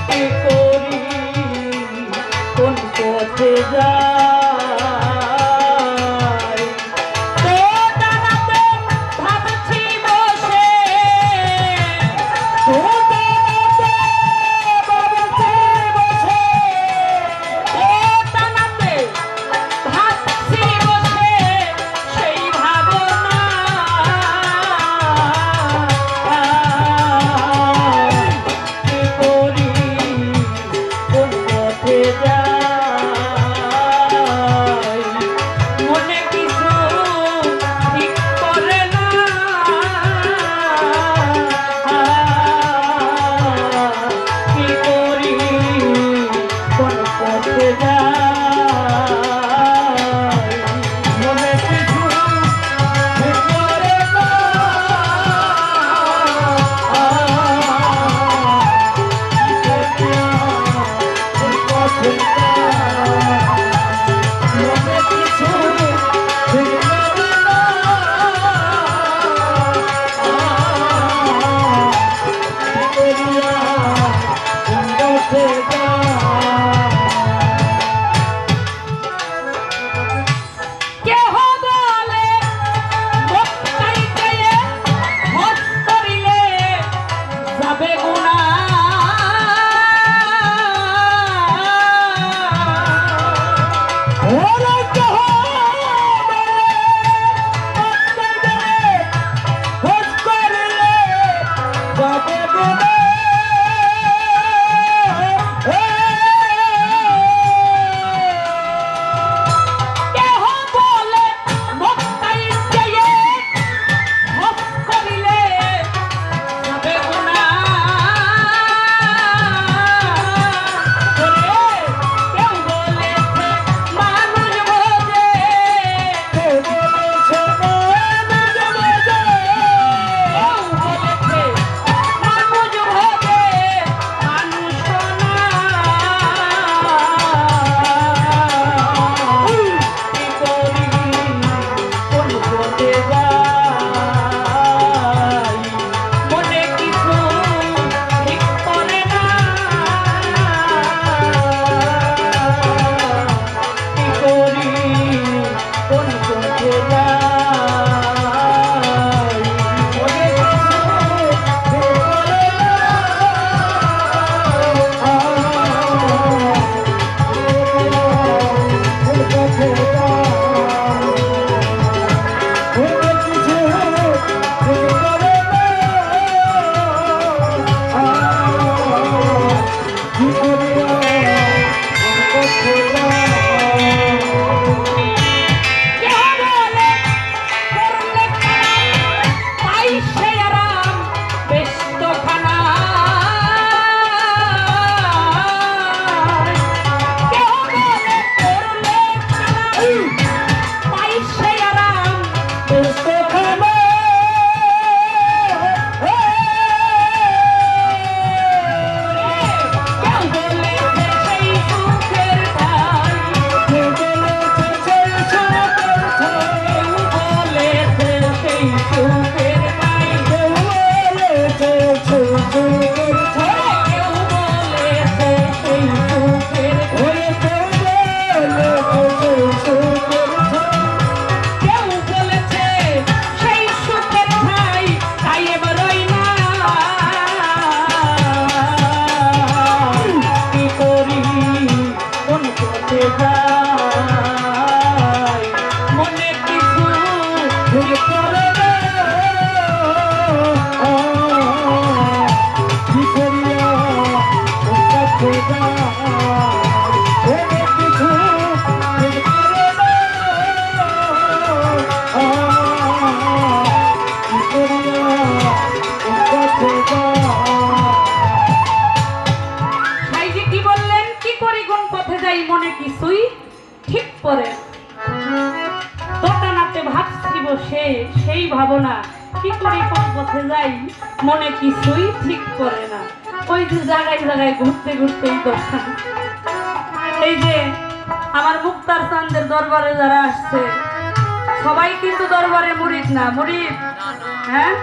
কি করি কোন পথে যাই তো জানাতে ভাবছি বসে তো জানাতে ভাবছি বসে তো জানাতে ভাবছি বসে সেই ভাবনা কি করি কোন পথে যাই মনে কিছু ঠিক করে না কি করি কোন পথে যাই মনে কিছু ঠিক করে না মনে কিছুই ঠিক করে দোকানাতে ভাবছি বসে সেই ভাবনা কি করে কোন পথে যাই মনে কিছুই ঠিক করে না। ওই যে জায়গায় জায়গায় ঘুরতে ঘুরতেই দোকান। এই যে আমার মুক্তার চাঁদের দরবারে যারা আসছে সবাই কিন্তু দরবারে মুরিদ না, মুরিদ হ্যাঁ